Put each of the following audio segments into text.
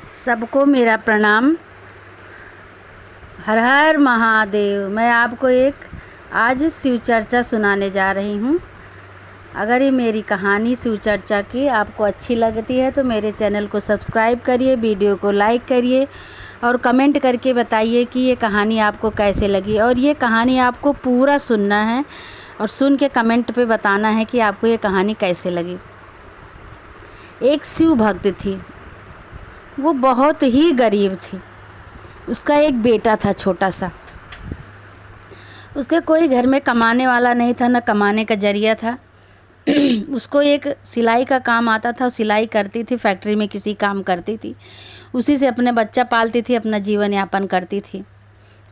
सबको मेरा प्रणाम। हर हर महादेव। मैं आपको एक आज शिव चर्चा सुनाने जा रही हूँ। अगर ये मेरी कहानी शिव चर्चा की आपको अच्छी लगती है तो मेरे चैनल को सब्सक्राइब करिए, वीडियो को लाइक करिए और कमेंट करके बताइए कि ये कहानी आपको कैसे लगी। और ये कहानी आपको पूरा सुनना है और सुन के कमेंट पे बताना है कि आपको ये कहानी कैसे लगी। एक शिव भक्त थी, वो बहुत ही गरीब थी। उसका एक बेटा था छोटा सा। उसके कोई घर में कमाने वाला नहीं था, न कमाने का जरिया था। उसको एक सिलाई का काम आता था, सिलाई करती थी, फैक्ट्री में किसी काम करती थी, उसी से अपने बच्चा पालती थी, अपना जीवन यापन करती थी।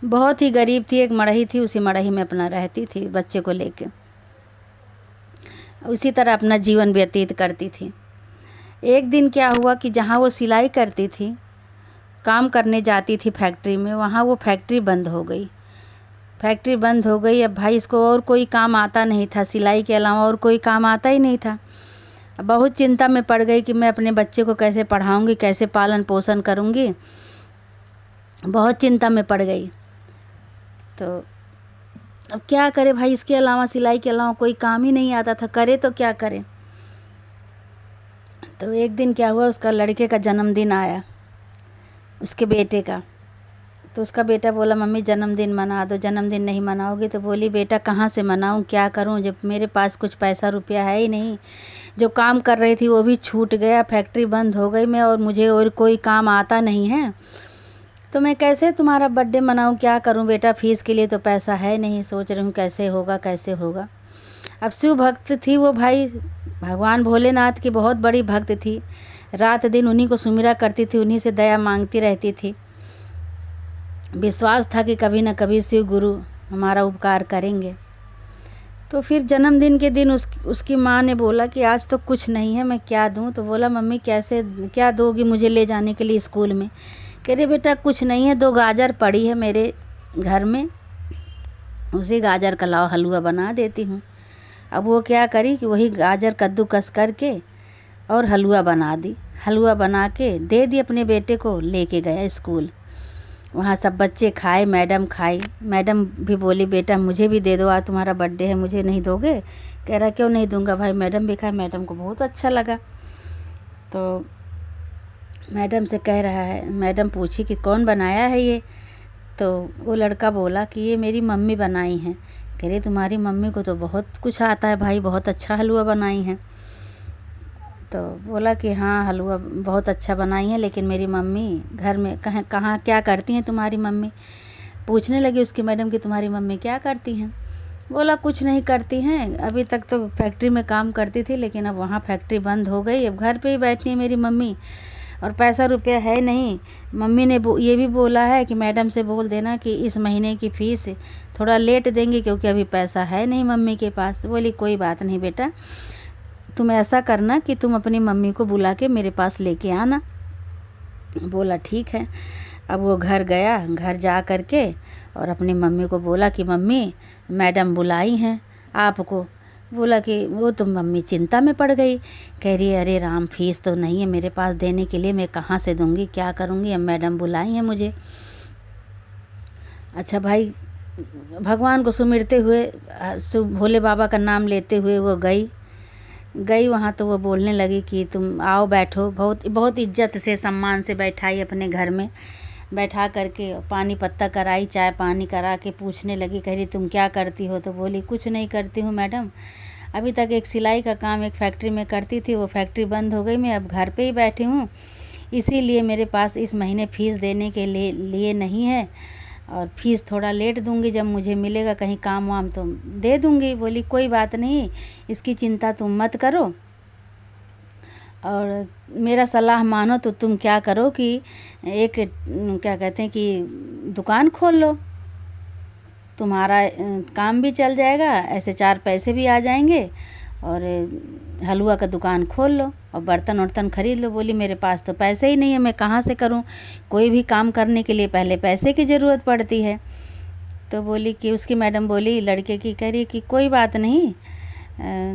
बहुत ही गरीब थी। एक मड़ही थी, उसी मड़ही में अपना रहती थी बच्चे को लेके, उसी तरह अपना जीवन व्यतीत करती थी। एक दिन क्या हुआ कि जहाँ वो सिलाई करती थी, काम करने जाती थी फैक्ट्री में, वहाँ वो फैक्ट्री बंद हो गई। फैक्ट्री बंद हो गई। अब भाई इसको और कोई काम आता नहीं था, सिलाई के अलावा और कोई काम आता ही नहीं था। अब बहुत चिंता में पड़ गई कि मैं अपने बच्चे को कैसे पढ़ाऊँगी, कैसे पालन पोषण करूँगी। बहुत चिंता में पड़ गई। तो अब क्या करे भाई, इसके अलावा सिलाई के अलावा कोई काम ही नहीं आता था, करे तो क्या करे। तो एक दिन क्या हुआ, उसका लड़के का जन्मदिन आया, उसके बेटे का। तो उसका बेटा बोला, मम्मी जन्मदिन मना दो। जन्मदिन नहीं मनाओगी? तो बोली, बेटा कहाँ से मनाऊँ, क्या करूँ, जब मेरे पास कुछ पैसा रुपया है ही नहीं। जो काम कर रही थी वो भी छूट गया, फैक्ट्री बंद हो गई मैं, और मुझे और कोई काम आता नहीं है, तो मैं कैसे तुम्हारा बर्थडे मनाऊँ, क्या करूँ बेटा, फीस के लिए तो पैसा है नहीं। सोच रही हूँ कैसे होगा कैसे होगा। अब शिव भक्त थी वो, भाई भगवान भोलेनाथ की बहुत बड़ी भक्त थी। रात दिन उन्हीं को सुमिरा करती थी, उन्हीं से दया मांगती रहती थी। विश्वास था कि कभी न कभी शिव गुरु हमारा उपकार करेंगे। तो फिर जन्मदिन के दिन उसकी माँ ने बोला कि आज तो कुछ नहीं है, मैं क्या दूँ। तो बोला, मम्मी कैसे क्या दोगी मुझे ले जाने के लिए स्कूल में? कह रही, बेटा कुछ नहीं है, 2 गाजर पड़ी है मेरे घर में, उसी गाजर का लाओ हलवा बना देती हूँ। अब वो क्या करी कि वही गाजर कद्दूकस करके और हलवा बना दी। हलवा बना के दे दी अपने बेटे को, लेके गया स्कूल। वहाँ सब बच्चे खाए, मैडम खाई। मैडम भी बोली, बेटा मुझे भी दे दो, आज तुम्हारा बर्थडे है, मुझे नहीं दोगे? कह रहा, क्यों नहीं दूंगा भाई। मैडम भी खाए, मैडम को बहुत अच्छा लगा। तो मैडम से कह रहा है, मैडम पूछी कि कौन बनाया है ये? तो वो लड़का बोला कि ये मेरी मम्मी बनाई हैं। कह रही, तुम्हारी मम्मी को तो बहुत कुछ आता है भाई, बहुत अच्छा हलवा बनाई हैं। तो बोला कि हाँ हलवा बहुत अच्छा बनाई है, लेकिन मेरी मम्मी घर में कहाँ क्या करती हैं तुम्हारी मम्मी? पूछने लगी उसकी मैडम कि तुम्हारी मम्मी क्या करती हैं? बोला, कुछ नहीं करती हैं, अभी तक तो फैक्ट्री में काम करती थी, लेकिन अब वहाँ फैक्ट्री बंद हो गई, अब घर पे ही बैठी है मेरी मम्मी, और पैसा रुपया है नहीं। मम्मी ने ये भी बोला है कि मैडम से बोल देना कि इस महीने की फ़ीस थोड़ा लेट देंगे, क्योंकि अभी पैसा है नहीं मम्मी के पास। बोली, कोई बात नहीं बेटा, तुम ऐसा करना कि तुम अपनी मम्मी को बुला के मेरे पास लेके आना। बोला, ठीक है। अब वो घर गया, घर जा कर के और अपनी मम्मी को बोला कि मम्मी मैडम बुलाई हैं आपको। बोला कि वो तो मम्मी चिंता में पड़ गई। कह रही है, अरे राम, फीस तो नहीं है मेरे पास देने के लिए, मैं कहाँ से दूँगी, क्या करूँगी, अब मैडम बुलाई हैं मुझे। अच्छा भाई, भगवान को सुमिरते हुए, भोले बाबा का नाम लेते हुए वो गई वहाँ। तो वो बोलने लगी कि तुम आओ बैठो। बहुत बहुत इज्जत से सम्मान से बैठाई अपने घर में, बैठा करके पानी पत्ता कराई, चाय पानी करा के पूछने लगी। कह रही, तुम क्या करती हो? तो बोली, कुछ नहीं करती हूँ मैडम, अभी तक एक सिलाई का काम एक फैक्ट्री में करती थी, वो फैक्ट्री बंद हो गई, मैं अब घर पे ही बैठी हूँ, इसीलिए मेरे पास इस महीने फ़ीस देने के लिए नहीं है, और फीस थोड़ा लेट दूंगी, जब मुझे मिलेगा कहीं काम वाम तो दे दूंगी। बोली, कोई बात नहीं, इसकी चिंता तुम मत करो, और मेरा सलाह मानो तो तुम क्या करो कि एक क्या कहते हैं कि दुकान खोल लो, तुम्हारा काम भी चल जाएगा, ऐसे 4 पैसे भी आ जाएंगे, और हलवा का दुकान खोल लो और बर्तन वर्तन खरीद लो। बोली, मेरे पास तो पैसे ही नहीं है, मैं कहाँ से करूँ, कोई भी काम करने के लिए पहले पैसे की ज़रूरत पड़ती है। तो बोली कि उसकी मैडम बोली लड़के की, कह रही कि कोई बात नहीं,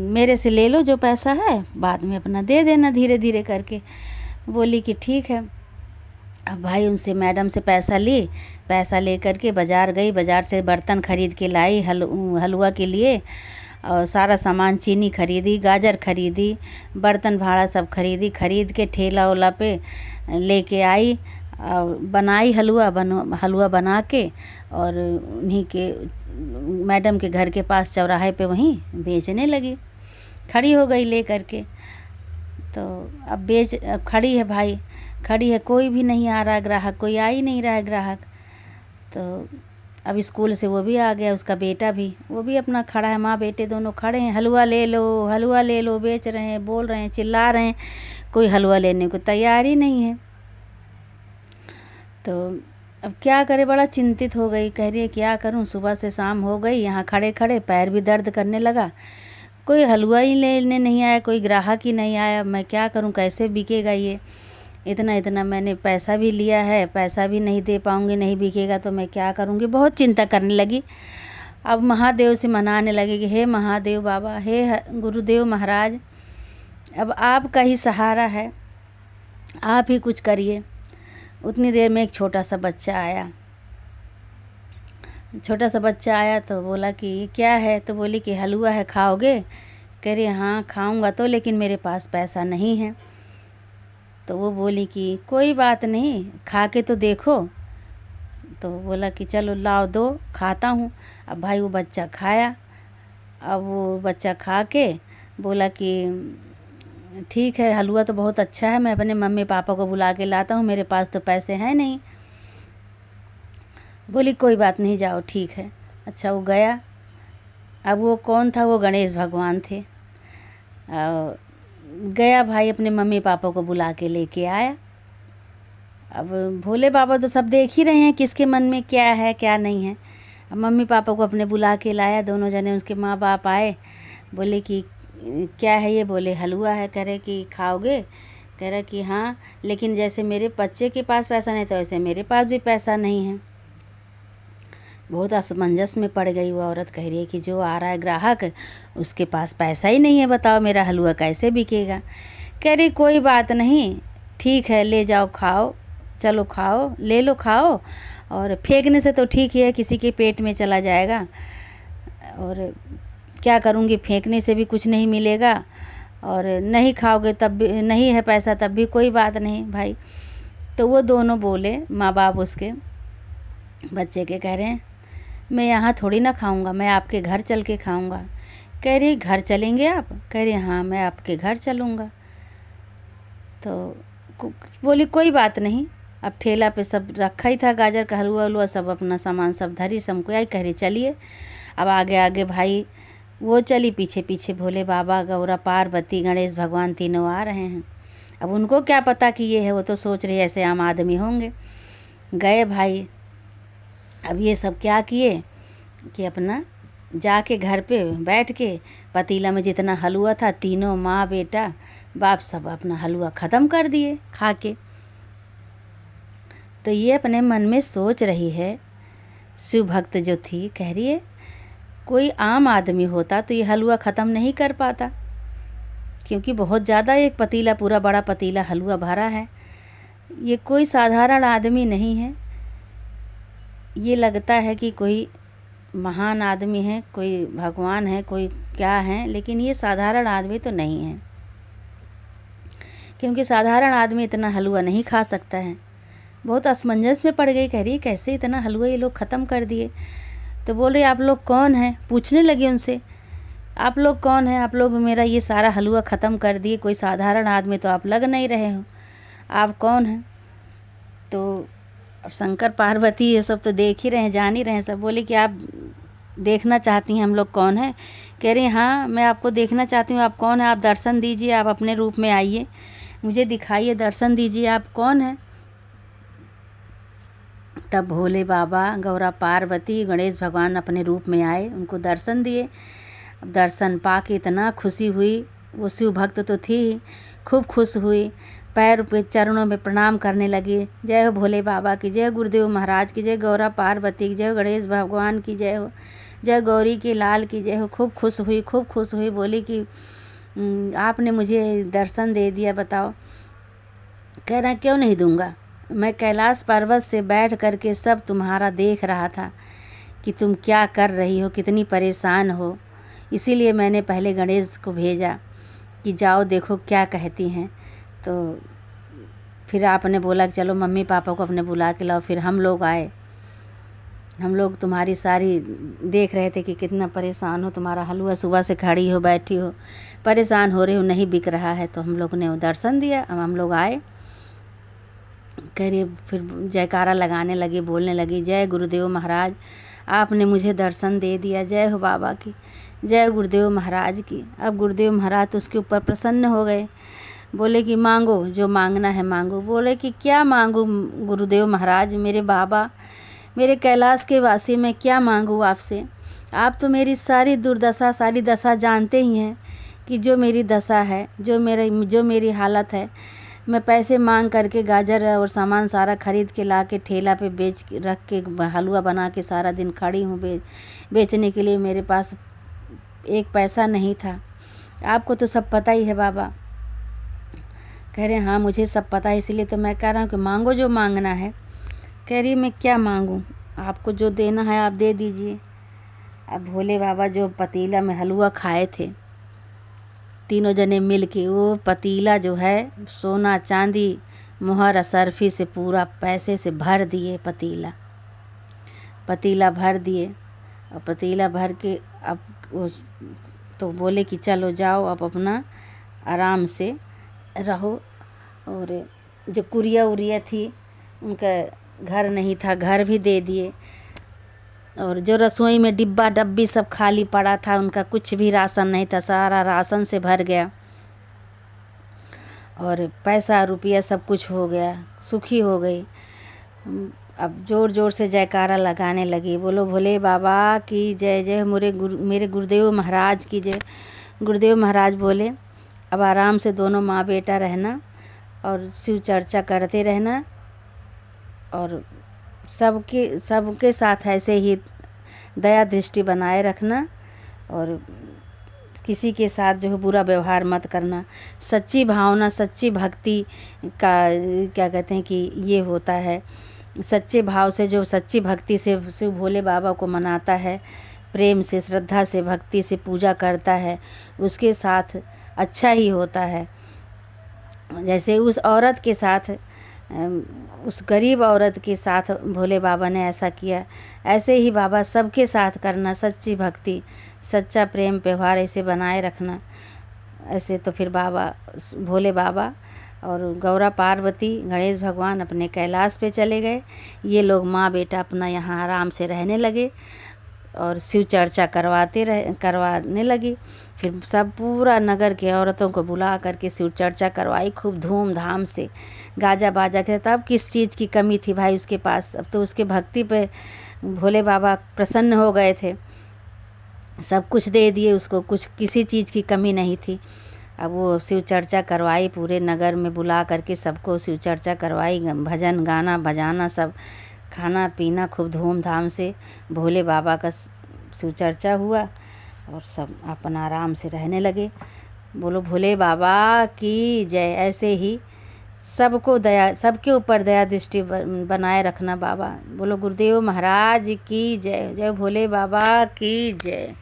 मेरे से ले लो जो पैसा है, बाद में अपना दे देना धीरे धीरे करके। बोली कि ठीक है। अब भाई उनसे मैडम से पैसा ली, पैसा ले करके बाज़ार गई, बाज़ार से बर्तन ख़रीद के लाई हलवा के लिए, और सारा सामान, चीनी खरीदी, गाजर खरीदी, बर्तन भाड़ा सब खरीदी, खरीद के ठेला ओला पे लेके आई और बनाई हलवा बना के, और उन्हीं के मैडम के घर के पास चौराहे पे वहीं बेचने लगी, खड़ी हो गई ले करके। तो अब खड़ी है भाई, खड़ी है, कोई भी नहीं आ रहा ग्राहक, कोई आ ही नहीं रहा है ग्राहक। तो अब स्कूल से वो भी आ गया, उसका बेटा भी, वो भी अपना खड़ा है, माँ बेटे दोनों खड़े हैं, हलवा ले लो, हलवा ले लो, बेच रहे हैं, बोल रहे हैं, चिल्ला रहे हैं, कोई हलवा लेने को तैयार ही नहीं है। तो अब क्या करे, बड़ा चिंतित हो गई, कह रही है क्या करूं, सुबह से शाम हो गई, यहाँ खड़े खड़े पैर भी दर्द करने लगा, कोई हलवा ही लेने नहीं आया, कोई ग्राहक ही नहीं आया, मैं क्या करूं, कैसे बिकेगा ये, इतना इतना मैंने पैसा भी लिया है, पैसा भी नहीं दे पाऊंगी, नहीं बिकेगा तो मैं क्या करूंगी, बहुत चिंता करने लगी। अब महादेव से मनाने लगी कि हे महादेव बाबा, हे गुरुदेव महाराज, अब आपका ही सहारा है, आप ही कुछ करिए। उतनी देर में एक छोटा सा बच्चा आया, तो बोला कि ये क्या है, तो बोली कि हलवा है, खाओगे? कह रही हाँ खाऊंगा तो, लेकिन मेरे पास पैसा नहीं है। तो वो बोली कि कोई बात नहीं, खा के तो देखो। तो बोला कि चलो लाओ दो, खाता हूँ। अब भाई वो बच्चा खाया, अब वो बच्चा खा के बोला कि ठीक है, हलवा तो बहुत अच्छा है, मैं अपने मम्मी पापा को बुला के लाता हूँ, मेरे पास तो पैसे हैं नहीं। बोली कोई बात नहीं, जाओ, ठीक है। अच्छा वो गया। अब वो कौन था, वो गणेश भगवान थे। गया भाई, अपने मम्मी पापा को बुला के लेके आया। अब भोले बाबा तो सब देख ही रहे हैं किसके मन में क्या है क्या नहीं है। अब मम्मी पापा को अपने बुला के लाया, दोनों जने, उसके माँ बाप आए, बोले कि क्या है ये, बोले हलवा है। कह रहे कि खाओगे? कह रहा कि हाँ, लेकिन जैसे मेरे बच्चे के पास पैसा नहीं था, वैसे मेरे पास भी पैसा नहीं है। बहुत असमंजस में पड़ गई वो औरत, कह रही है कि जो आ रहा है ग्राहक, उसके पास पैसा ही नहीं है, बताओ मेरा हलवा कैसे बिकेगा। कह रही कोई बात नहीं, ठीक है, ले जाओ, खाओ, चलो खाओ, ले लो, खाओ, और फेंकने से तो ठीक ही है, किसी के पेट में चला जाएगा, और क्या करूँगी, फेंकने से भी कुछ नहीं मिलेगा, और नहीं खाओगे तब भी, नहीं है पैसा तब भी कोई बात नहीं भाई। तो वो दोनों बोले, माँ बाप उसके बच्चे के, कह रहे हैं मैं यहाँ थोड़ी ना खाऊंगा, मैं आपके घर चल के खाऊंगा। कह रही घर चलेंगे आप? कह रही हाँ, मैं आपके घर चलूँगा। तो बोली कोई बात नहीं। अब ठेला पे सब रखा ही था, गाजर का हलवा वलवा सब, अपना सामान सब धरी, सबको आई। कह रही चलिए। अब आगे आगे भाई वो चली, पीछे पीछे भोले बाबा, गौरा, पार्वती, गणेश भगवान तीनों आ रहे हैं। अब उनको क्या पता कि ये है, वो तो सोच रही ऐसे आम आदमी होंगे। गए भाई। अब ये सब क्या किए कि अपना जाके घर पे बैठ के पतीला में जितना हलवा था, तीनों माँ बेटा बाप सब अपना हलवा ख़त्म कर दिए खा के। तो ये अपने मन में सोच रही है, शिव भक्त जो थी, कह रही है कोई आम आदमी होता तो ये हलवा ख़त्म नहीं कर पाता, क्योंकि बहुत ज़्यादा एक पतीला, पूरा बड़ा पतीला हलवा भरा है। ये कोई साधारण आदमी नहीं है, ये लगता है कि कोई महान आदमी है, कोई भगवान है, कोई क्या है, लेकिन ये साधारण आदमी तो नहीं है, क्योंकि साधारण आदमी इतना हलवा नहीं खा सकता है। बहुत असमंजस में पड़ गई, कह रही कैसे इतना हलवा ये लोग ख़त्म कर दिए। तो बोल रही आप लोग कौन हैं? पूछने लगी उनसे, आप लोग कौन हैं? आप लोग मेरा ये सारा हलवा ख़त्म कर दिए, कोई साधारण आदमी तो आप लग नहीं रहे हो, आप कौन हैं? तो अब शंकर पार्वती ये सब तो देख ही रहे हैं, जान ही रहे हैं सब। बोले कि आप देखना चाहती हैं हम लोग कौन है? कह रही हाँ, मैं आपको देखना चाहती हूँ, आप कौन है? आप दर्शन दीजिए, आप अपने रूप में आइए, मुझे दिखाइए, दर्शन दीजिए, आप कौन है? तब भोले बाबा, गौरा, पार्वती, गणेश भगवान अपने रूप में आए, उनको दर्शन दिए। अब दर्शन पा के इतना खुशी हुई, वो शिव भक्त तो थी ही, खूब खुश हुई, पैर पे चरणों में प्रणाम करने लगी। जय हो भोले बाबा की, जय गुरुदेव महाराज की, जय गौरा पार्वती की, जय गणेश भगवान की जय हो, जय गौरी के लाल की जय हो। खूब खुश हुई, खूब खुश हुई। बोली कि आपने मुझे दर्शन दे दिया, बताओ। कह रहा क्यों नहीं दूंगा, मैं कैलाश पर्वत से बैठ करके सब तुम्हारा देख रहा था कि तुम क्या कर रही हो, कितनी परेशान हो। इसीलिए मैंने पहले गणेश को भेजा कि जाओ देखो क्या कहती हैं। तो फिर आपने बोला कि चलो मम्मी पापा को अपने बुला के लाओ। फिर हम लोग आए। हम लोग तुम्हारी सारी देख रहे थे कि कितना परेशान हो, तुम्हारा हलवा सुबह से खड़ी हो, बैठी हो, परेशान हो रहे हो, नहीं बिक रहा है। तो हम लोग ने दर्शन दिया। अब हम लोग आए, कह रही, फिर जयकारा लगाने लगी, बोलने लगी, जय गुरुदेव महाराज, आपने मुझे दर्शन दे दिया, जय हो बाबा की, जय गुरुदेव महाराज की। अब गुरुदेव महाराज तो उसके ऊपर प्रसन्न हो गए। बोले कि मांगो, जो मांगना है मांगो। बोले कि क्या मांगू गुरुदेव महाराज, मेरे बाबा, मेरे कैलाश के वासी, मैं क्या मांगू आपसे। आप तो मेरी सारी दुर्दशा, सारी दशा जानते ही हैं कि जो मेरी दशा है, जो मेरी हालत है। मैं पैसे मांग करके गाजर और सामान सारा खरीद के ला के ठेला पे बेच रख के हलवा बना के सारा दिन खड़ी हूँ बेचने के लिए। मेरे पास एक पैसा नहीं था। आपको तो सब पता ही है बाबा। कह रहे हाँ मुझे सब पता है, इसीलिए तो मैं कह रहा हूँ कि मांगो जो मांगना है। कह रही मैं क्या मांगूँ, आपको जो देना है आप दे दीजिए। अब भोले बाबा जो पतीला में हलवा खाए थे तीनों जने मिल के, वो पतीला जो है सोना चांदी मुहर असरफी से पूरा पैसे से भर दिए। पतीला भर दिए। और पतीला भर के अब तो बोले कि चलो जाओ अब अपना आराम से रहो। और जो कुरिया उरिया थी उनका घर नहीं था, घर भी दे दिए। और जो रसोई में डिब्बा डब्बी सब खाली पड़ा था, उनका कुछ भी राशन नहीं था, सारा राशन से भर गया। और पैसा रुपया सब कुछ हो गया, सुखी हो गई। अब ज़ोर ज़ोर से जयकारा लगाने लगी, बोलो भोले बाबा की जय, जय मेरे गुरुदेव महाराज की जय। गुरुदेव महाराज बोले अब आराम से दोनों माँ बेटा रहना और शिव चर्चा करते रहना, और सबके साथ ऐसे ही दया दृष्टि बनाए रखना, और किसी के साथ जो है बुरा व्यवहार मत करना। सच्ची भावना, सच्ची भक्ति का क्या कहते हैं कि ये होता है, सच्चे भाव से जो सच्ची भक्ति से शिव भोले बाबा को मनाता है, प्रेम से, श्रद्धा से, भक्ति से पूजा करता है, उसके साथ अच्छा ही होता है। जैसे उस औरत के साथ, उस गरीब औरत के साथ भोले बाबा ने ऐसा किया, ऐसे ही बाबा सबके साथ करना। सच्ची भक्ति, सच्चा प्रेम व्यवहार ऐसे बनाए रखना। ऐसे तो फिर बाबा, भोले बाबा और गौरा पार्वती, गणेश भगवान अपने कैलाश पे चले गए। ये लोग माँ बेटा अपना यहाँ आराम से रहने लगे और शिव चर्चा करवाने लगी। फिर सब पूरा नगर के औरतों को बुला करके शिव चर्चा करवाई खूब धूमधाम से, गाजा बाजा के। तब किस चीज़ की कमी थी भाई उसके पास, अब तो उसके भक्ति पे भोले बाबा प्रसन्न हो गए थे, सब कुछ दे दिए उसको, कुछ किसी चीज़ की कमी नहीं थी। अब वो शिव चर्चा करवाई, पूरे नगर में बुला करके सबको शिव चर्चा करवाई, भजन गाना बजाना, सब खाना पीना खूब धूमधाम से भोले बाबा का शिव चर्चा हुआ और सब अपन आराम से रहने लगे। बोलो भोले बाबा की जय। ऐसे ही सबको दया, सबके ऊपर दया दृष्टि बनाए रखना बाबा। बोलो गुरुदेव महाराज की जय, जय भोले बाबा की जय।